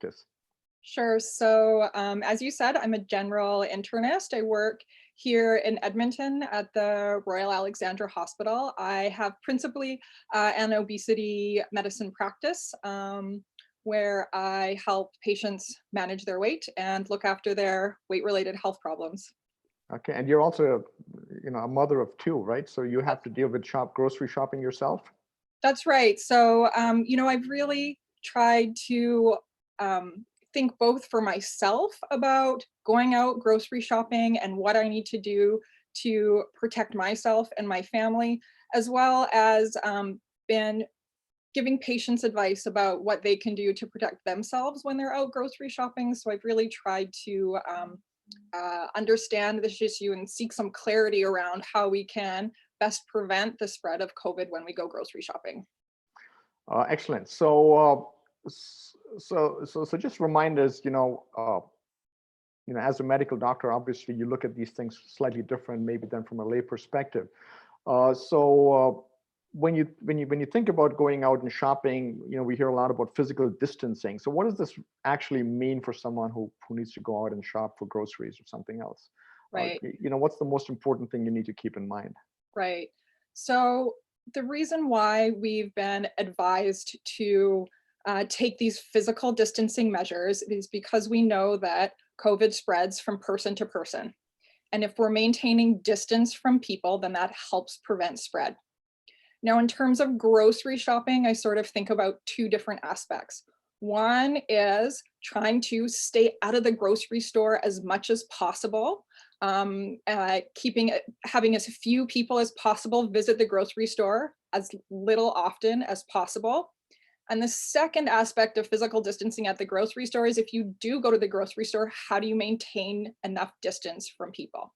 practice? Sure. So, as you said, I'm a general internist. I work here in Edmonton at the Royal Alexandra Hospital. I have principally an obesity medicine practice where I help patients manage their weight and look after their weight-related health problems. Okay, and you're also, a mother of two, right? So you have to deal with grocery shopping yourself? That's right. So, I've really tried to think both for myself about going out grocery shopping and what I need to do to protect myself and my family, as well as been giving patients advice about what they can do to protect themselves when they're out grocery shopping. So I've really tried to understand this issue and seek some clarity around how we can best prevent the spread of COVID when we go grocery shopping. Excellent. So just remind us, as a medical doctor, obviously you look at these things slightly different, maybe than from a lay perspective. When you think about going out and shopping, we hear a lot about physical distancing. So what does this actually mean for someone who needs to go out and shop for groceries or something else? Right. What's the most important thing you need to keep in mind? Right. So the reason why we've been advised to take these physical distancing measures is because we know that COVID spreads from person to person. And if we're maintaining distance from people, then that helps prevent spread. Now, in terms of grocery shopping, I sort of think about two different aspects. One is trying to stay out of the grocery store as much as possible, having as few people as possible visit the grocery store as little often as possible. And the second aspect of physical distancing at the grocery store is if you do go to the grocery store, how do you maintain enough distance from people?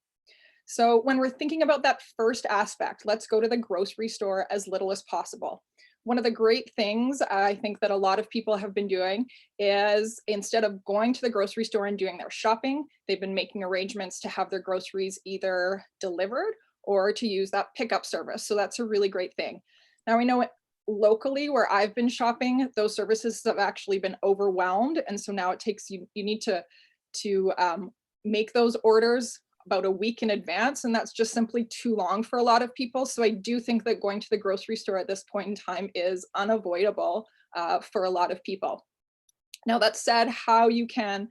So when we're thinking about that first aspect, let's go to the grocery store as little as possible. One of the great things I think that a lot of people have been doing is instead of going to the grocery store and doing their shopping, they've been making arrangements to have their groceries either delivered or to use that pickup service. So that's a really great thing. Now we know locally where I've been shopping, those services have actually been overwhelmed. And so now it takes you need to make those orders about a week in advance, and that's just simply too long for a lot of people. So I do think that going to the grocery store at this point in time is unavoidable for a lot of people. Now, that said, how you can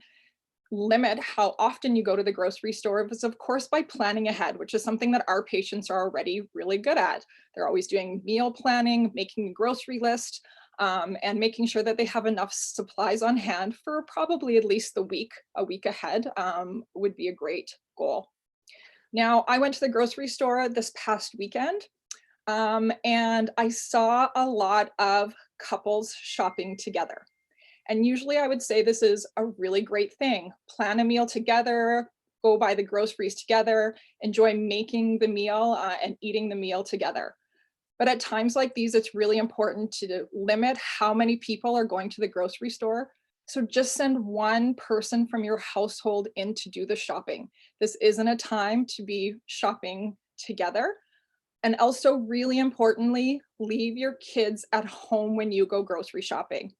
limit how often you go to the grocery store is, of course, by planning ahead, which is something that our patients are already really good at. They're always doing meal planning, making a grocery list, and making sure that they have enough supplies on hand for probably at least a week ahead would be a great goal. Now, I went to the grocery store this past weekend, and I saw a lot of couples shopping together. And usually I would say this is a really great thing. Plan a meal together, go buy the groceries together, enjoy making the meal and eating the meal together. But at times like these, it's really important to limit how many people are going to the grocery store. So just send one person from your household in to do the shopping. This isn't a time to be shopping together. And also, really importantly, leave your kids at home when you go grocery shopping.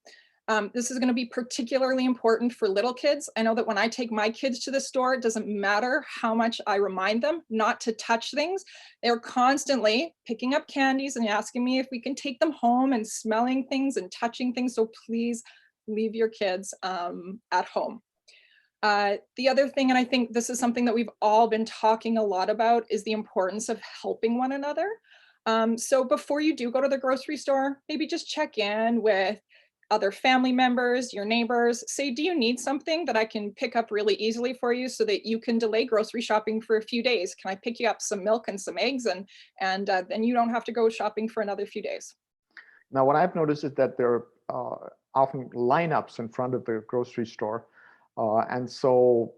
This is going to be particularly important for little kids. I know that when I take my kids to the store, it doesn't matter how much I remind them not to touch things. They're constantly picking up candies and asking me if we can take them home and smelling things and touching things. So please leave your kids at home. The other thing, and I think this is something that we've all been talking a lot about, is the importance of helping one another. So before you do go to the grocery store, maybe just check in with other family members, your neighbors. Say, do you need something that I can pick up really easily for you so that you can delay grocery shopping for a few days? Can I pick you up some milk and some eggs, and then you don't have to go shopping for another few days? Now, what I've noticed is that there are often lineups in front of the grocery store. And so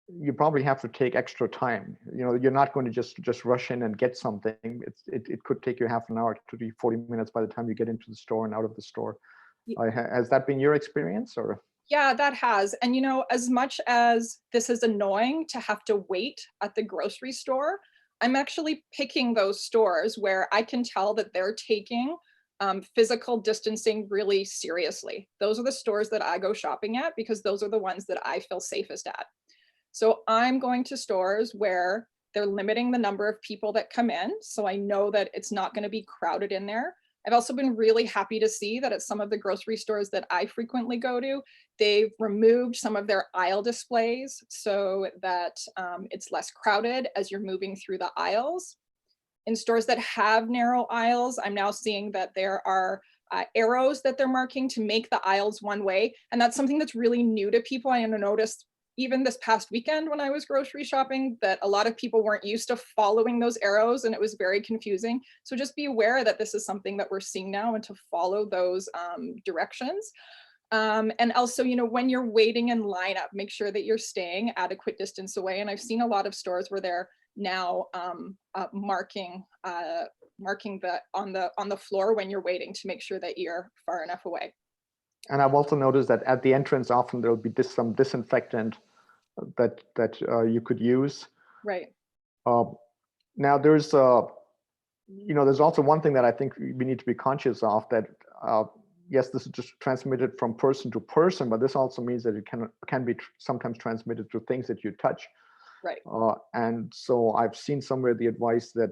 you probably have to take extra time. You're not going to just rush in and get something. It could take you half an hour to 40 minutes by the time you get into the store and out of the store. Has that been your experience, or? Yeah, that has. And as much as this is annoying to have to wait at the grocery store, I'm actually picking those stores where I can tell that they're taking physical distancing really seriously. Those are the stores that I go shopping at because those are the ones that I feel safest at. So I'm going to stores where they're limiting the number of people that come in. So I know that it's not going to be crowded in there. I've also been really happy to see that at some of the grocery stores that I frequently go to, they've removed some of their aisle displays so that it's less crowded as you're moving through the aisles. In stores that have narrow aisles, I'm now seeing that there are arrows that they're marking to make the aisles one way. And that's something that's really new to people. I noticed even this past weekend when I was grocery shopping that a lot of people weren't used to following those arrows and it was very confusing. So just be aware that this is something that we're seeing now and to follow those directions. And also, when you're waiting in lineup, make sure that you're staying adequate distance away. And I've seen a lot of stores where they're now marking on the floor when you're waiting to make sure that you're far enough away. And I've also noticed that at the entrance, often there'll be some disinfectant that you could use. Right. Now there's there's also one thing that I think we need to be conscious of, that yes, this is just transmitted from person to person, but this also means that it can be sometimes transmitted through things that you touch. Right. And so I've seen somewhere the advice that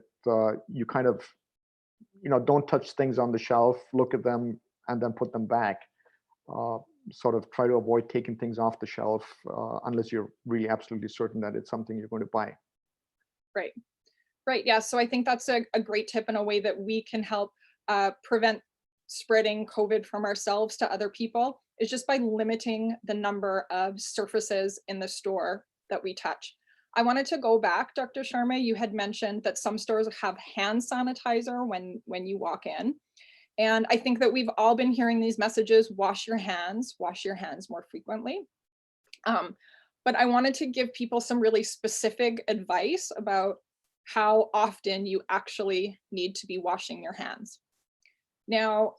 you kind of, don't touch things on the shelf, look at them, and then put them back. Sort of try to avoid taking things off the shelf unless you're really absolutely certain that it's something you're going to buy. Right. Right. Yeah. So I think that's a great tip and a way that we can help prevent spreading COVID from ourselves to other people is just by limiting the number of surfaces in the store that we touch. I wanted to go back, Dr. Sharma. You had mentioned that some stores have hand sanitizer when you walk in. And I think that we've all been hearing these messages, wash your hands more frequently. But I wanted to give people some really specific advice about how often you actually need to be washing your hands. Now,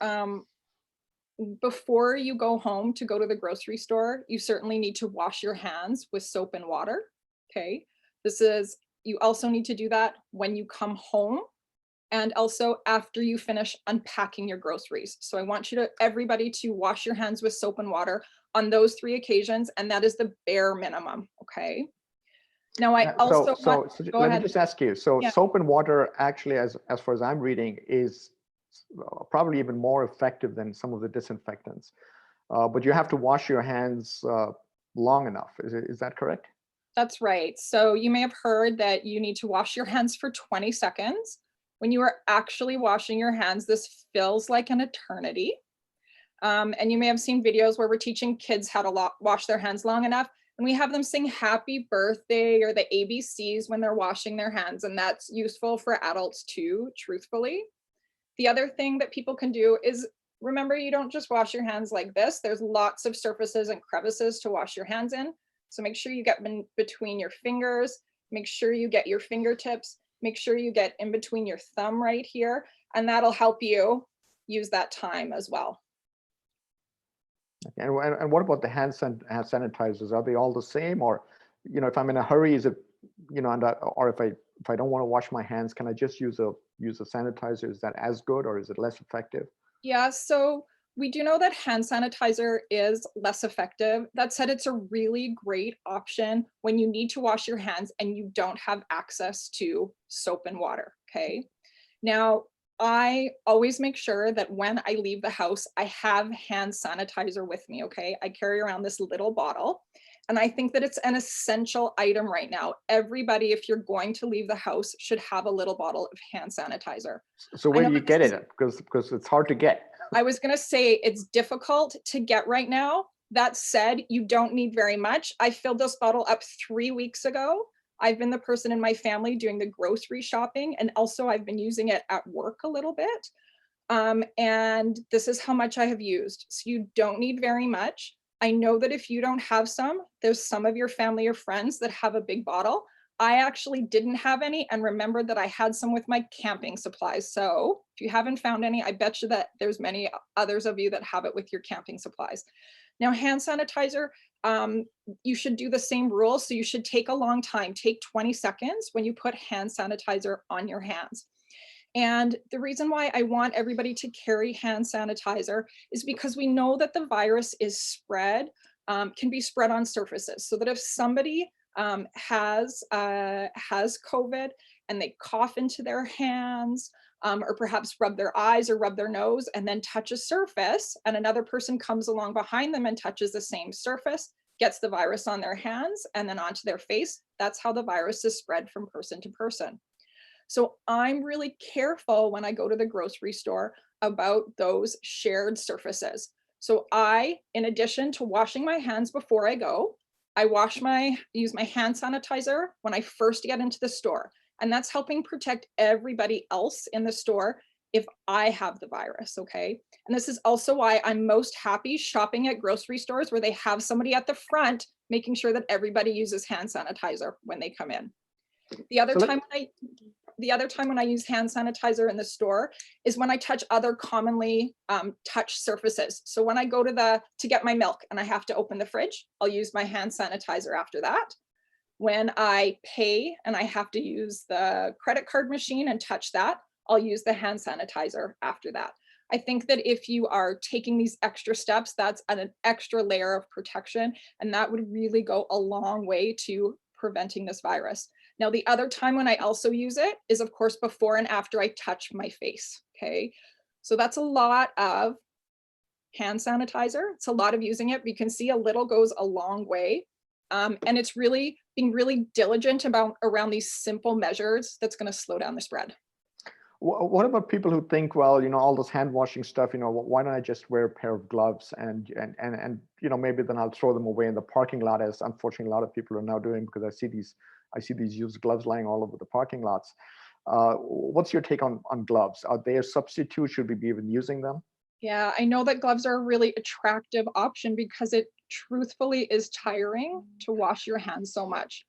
before you go home to go to the grocery store, you certainly need to wash your hands with soap and water, okay? You also need to do that when you come home and also after you finish unpacking your groceries. So I want everybody to wash your hands with soap and water on those 3 occasions, and that is the bare minimum, okay? Now I also let me just ask you, so Yeah. soap and water actually, as far as I'm reading, is probably even more effective than some of the disinfectants. But you have to wash your hands long enough. Is that correct? That's right. So you may have heard that you need to wash your hands for 20 seconds. When you are actually washing your hands, this feels like an eternity. And you may have seen videos where we're teaching kids how to wash their hands long enough, and we have them sing happy birthday or the ABCs when they're washing their hands, and that's useful for adults too, truthfulally. The other thing that people can do is remember, you don't just wash your hands like this. There's lots of surfaces and crevices to wash your hands in. So make sure you get between your fingers, make sure you get your fingertips, make sure you get in between your thumb right here, and that'll help you use that time as well. And what about the hand sanitizers? Are they all the same, or if I'm in a hurry, is it or if I don't want to wash my hands, can I just use a sanitizer? Is that as good, or is it less effective? Yeah, so we do know that hand sanitizer is less effective. That said, it's a really great option when you need to wash your hands and you don't have access to soap and water, okay? Now, I always make sure that when I leave the house, I have hand sanitizer with me, okay? I carry around this little bottle, and I think that it's an essential item right now. Everybody, if you're going to leave the house, should have a little bottle of hand sanitizer. So where do you get it? Because it's hard to get. I was going to say it's difficult to get right now. That said, you don't need very much. I filled this bottle up 3 weeks ago. I've been the person in my family doing the grocery shopping, and also I've been using it at work a little bit. And this is how much I have used. So you don't need very much. I know that if you don't have some, there's some of your family or friends that have a big bottle. I actually didn't have any and remembered that I had some with my camping supplies. So if you haven't found any, I bet you that there's many others of you that have it with your camping supplies. Now, hand sanitizer, you should do the same rule. So you should take a long time, take 20 seconds when you put hand sanitizer on your hands. And the reason why I want everybody to carry hand sanitizer is because we know that the virus is spread, can be spread on surfaces. So that if somebody has COVID and they cough into their hands, or perhaps rub their eyes or rub their nose and then touch a surface, and another person comes along behind them and touches the same surface, gets the virus on their hands and then onto their face, that's how the virus is spread from person to person. So I'm really careful when I go to the grocery store about those shared surfaces. So I, in addition to washing my hands before I go, I use my hand sanitizer when I first get into the store. And that's helping protect everybody else in the store if I have the virus, okay? And this is also why I'm most happy shopping at grocery stores where they have somebody at the front making sure that everybody uses hand sanitizer when they come in. The other So let, time when I the other time when I use hand sanitizer in the store is when I touch other commonly touched surfaces. So when I go to get my milk and I have to open the fridge, I'll use my hand sanitizer after that. When I pay and I have to use the credit card machine and touch that, I'll use the hand sanitizer after that. I think that if you are taking these extra steps, that's an extra layer of protection, and that would really go a long way to preventing this virus. Now, the other time when I also use it is, of course, before and after I touch my face, okay? So that's a lot of hand sanitizer. It's a lot of using it. You can see a little goes a long way. And it's really being really diligent around these simple measures that's going to slow down the spread. what about people who think, well, all this hand washing stuff, why don't I just wear a pair of gloves and maybe then I'll throw them away in the parking lot, as unfortunately a lot of people are now doing, because I see these used gloves lying all over the parking lots. What's your take on gloves? Are they a substitute? Should we be even using them? Yeah, I know that gloves are a really attractive option because it truthfully is tiring to wash your hands so much.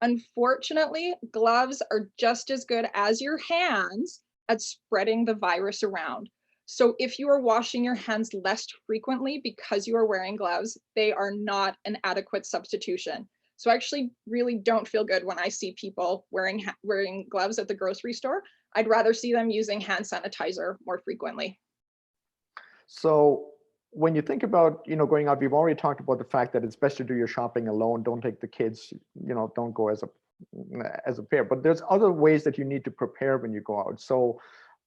Unfortunately, gloves are just as good as your hands at spreading the virus around. So if you are washing your hands less frequently because you are wearing gloves, they are not an adequate substitution. So I actually really don't feel good when I see people wearing gloves at the grocery store. I'd rather see them using hand sanitizer more frequently. So when you think about, going out, we've already talked about the fact that it's best to do your shopping alone. Don't take the kids, don't go as a pair. But there's other ways that you need to prepare when you go out. So,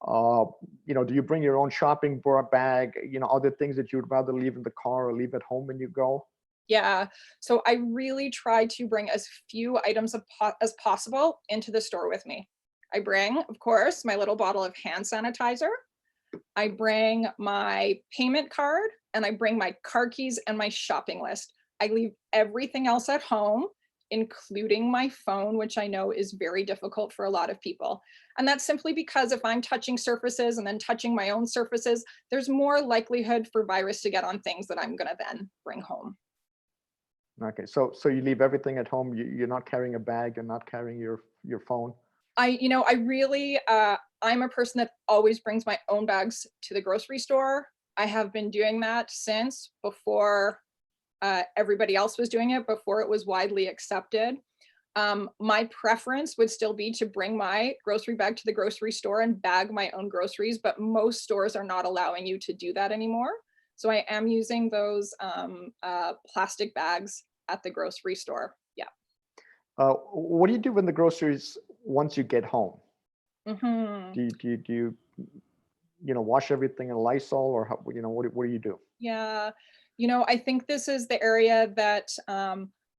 do you bring your own shopping bag? Are there things that you'd rather leave in the car or leave at home when you go? Yeah, so I really try to bring as few items as possible into the store with me. I bring, of course, my little bottle of hand sanitizer. I bring my payment card, and I bring my car keys and my shopping list. I leave everything else at home, including my phone, which I know is very difficult for a lot of people. And that's simply because if I'm touching surfaces and then touching my own surfaces, there's more likelihood for virus to get on things that I'm gonna then bring home. Okay, so you leave everything at home. You're not carrying a bag. You're not carrying your phone. I really, I'm a person that always brings my own bags to the grocery store. I have been doing that since before everybody else was doing it, before it was widely accepted. My preference would still be to bring my grocery bag to the grocery store and bag my own groceries, but most stores are not allowing you to do that anymore. So I am using those plastic bags at the grocery store. Yeah. What do you do when the groceries once you get home? Hmm. Do you wash everything in Lysol, or what do you do? Yeah. I think this is the area that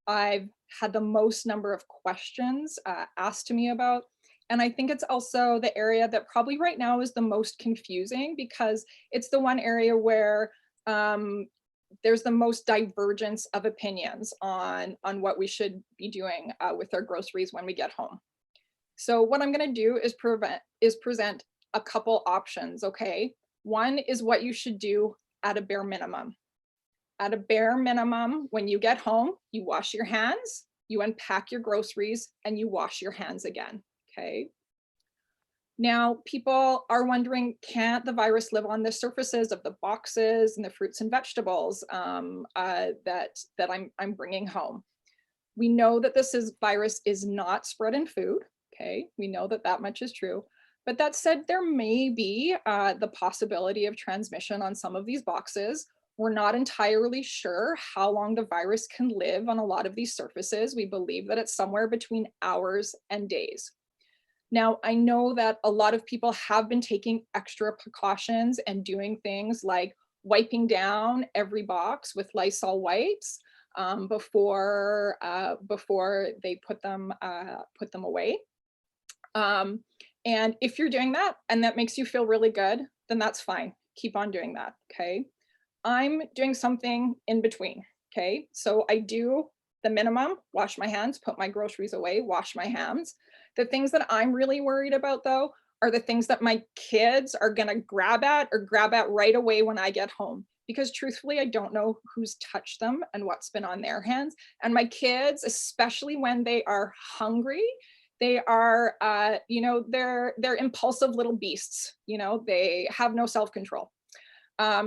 I've had the most number of questions asked to me about. And I think it's also the area that probably right now is the most confusing because it's the one area where there's the most divergence of opinions on what we should be doing with our groceries when we get home. So what I'm going to do is present a couple options, okay? One is what you should do at a bare minimum. At a bare minimum, when you get home, you wash your hands, you unpack your groceries, and you wash your hands again, okay? Now, people are wondering, can't the virus live on the surfaces of the boxes and the fruits and vegetables that I'm bringing home? We know that virus is not spread in food, okay? We know that much is true. But that said, there may be the possibility of transmission on some of these boxes. We're not entirely sure how long the virus can live on a lot of these surfaces. We believe that it's somewhere between hours and days. Now, I know that a lot of people have been taking extra precautions and doing things like wiping down every box with Lysol wipes before they put them away. And if you're doing that and that makes you feel really good, then that's fine. Keep on doing that. Okay. I'm doing something in between. Okay. So I do the minimum, wash my hands, put my groceries away, wash my hands. The things that I'm really worried about though are the things that my kids are going to grab at right away when I get home. Because truthfully, I don't know who's touched them and what's been on their hands. And my kids, especially when they are hungry, they are, they're impulsive little beasts. They have no self-control.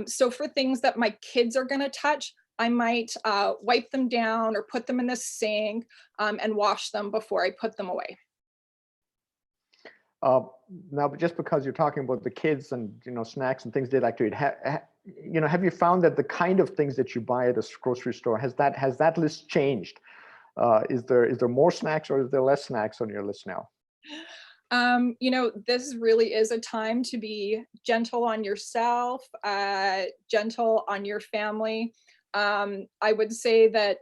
So for things that my kids are going to touch, I might wipe them down or put them in the sink and wash them before I put them away. Now, just because you're talking about the kids and snacks and things they like to eat, have you found that the kind of things that you buy at a grocery store has that list changed? Is there more snacks or is there less snacks on your list now? This really is a time to be gentle on yourself, gentle on your family. I would say that,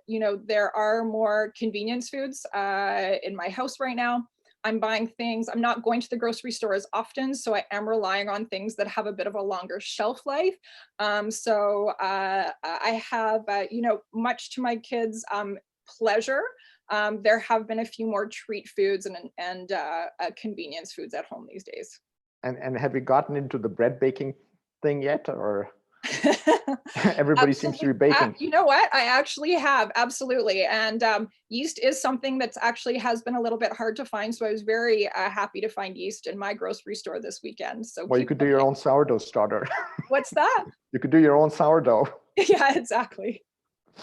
there are more convenience foods in my house right now. I'm buying things. I'm not going to the grocery store as often, so I am relying on things that have a bit of a longer shelf life. I have, much to my kids' pleasure, there have been a few more treat foods and convenience foods at home these days. And have you gotten into the bread baking thing yet, or everybody seems to be baking? You know what? I actually have, absolutely. And yeast is something that's actually has been a little bit hard to find. So I was very happy to find yeast in my grocery store this weekend. So well, you could do your own sourdough starter. What's that? You could do your own sourdough. Yeah, exactly.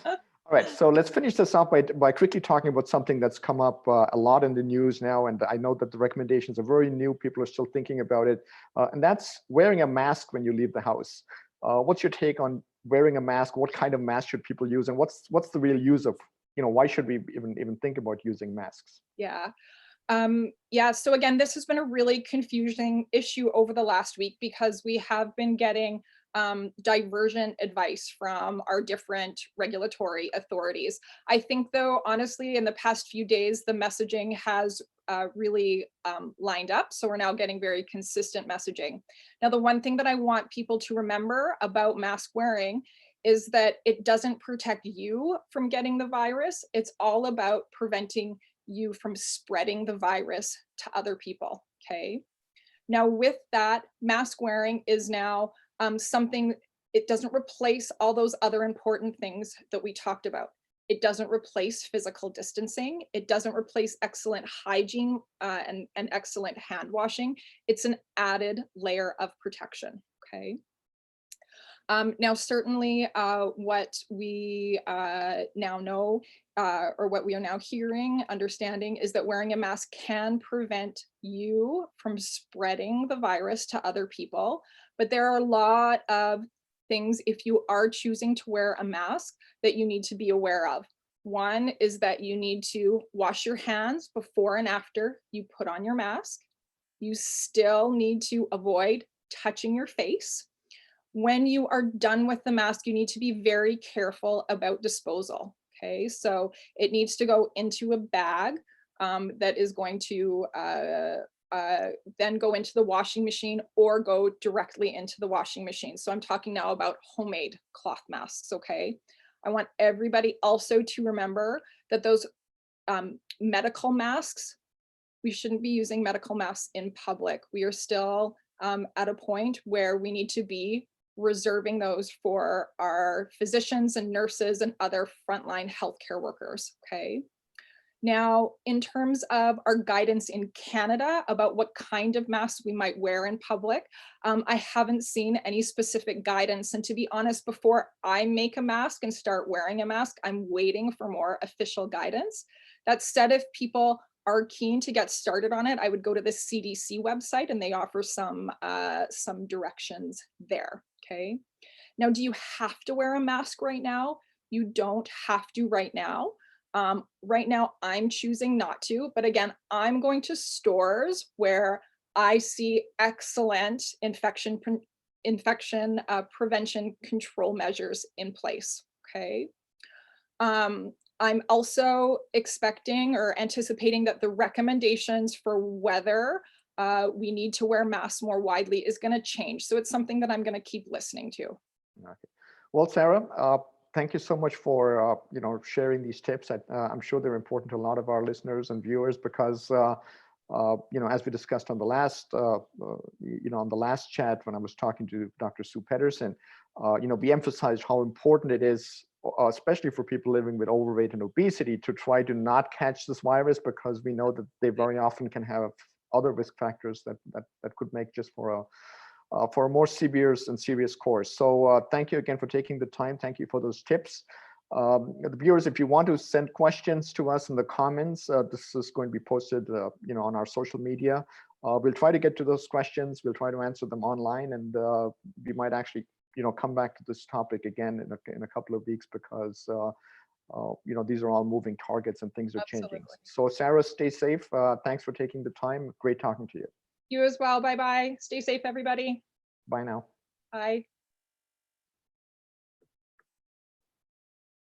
All right, so let's finish this up by quickly talking about something that's come up a lot in the news now, and I know that the recommendations are very new. People are still thinking about it, and that's wearing a mask when you leave the house. What's your take on wearing a mask? What kind of mask should people use, and what's the real use of, why should we even think about using masks? Yeah. So again, this has been a really confusing issue over the last week because we have been getting divergent advice from our different regulatory authorities. I think though, honestly, in the past few days, the messaging has really lined up. So we're now getting very consistent messaging. Now, the one thing that I want people to remember about mask wearing is that it doesn't protect you from getting the virus. It's all about preventing you from spreading the virus to other people, okay? Now with that, mask wearing is now something, it doesn't replace all those other important things that we talked about. It doesn't replace physical distancing. It doesn't replace excellent hygiene and excellent hand washing. It's an added layer of protection, okay? Now, certainly what we now know or what we are now hearing, understanding is that wearing a mask can prevent you from spreading the virus to other people. But there are a lot of things, if you are choosing to wear a mask, that you need to be aware of. One is that you need to wash your hands before and after you put on your mask. You still need to avoid touching your face. When you are done with the mask, you need to be very careful about disposal. Okay, so it needs to go into a bag that is going to then go into the washing machine or go directly into the washing machine. So I'm talking now about homemade cloth masks, okay? I want everybody also to remember that those medical masks, we shouldn't be using medical masks in public. We are still at a point where we need to be reserving those for our physicians and nurses and other frontline healthcare workers, okay? Now, in terms of our guidance in Canada about what kind of masks we might wear in public, I haven't seen any specific guidance. And to be honest, before I make a mask and start wearing a mask, I'm waiting for more official guidance. That said, if people are keen to get started on it, I would go to the CDC website, and they offer some directions there. Okay. Now, do you have to wear a mask right now? You don't have to right now. Right now, I'm choosing not to, but again, I'm going to stores where I see excellent infection prevention control measures in place. Okay. I'm also expecting or anticipating that the recommendations for whether we need to wear masks more widely is going to change. So it's something that I'm going to keep listening to. Okay. Well, Sarah, thank you so much for sharing these tips. I'm sure they're important to a lot of our listeners and viewers because as we discussed on the last on the last chat when I was talking to Dr. Sue Pedersen, we emphasized how important it is, especially for people living with overweight and obesity, to try to not catch this virus, because we know that they very often can have other risk factors that could make just for a more severe and serious course. So thank you again for taking the time. Thank you for those tips. The viewers, if you want to send questions to us in the comments, this is going to be posted on our social media. We'll try to get to those questions. We'll try to answer them online, and we might actually come back to this topic again in a couple of weeks, because these are all moving targets and things are changing. So Sarah, stay safe. Thanks for taking the time. Great talking to you. You as well. Bye-bye. Stay safe, everybody. Bye now. Bye.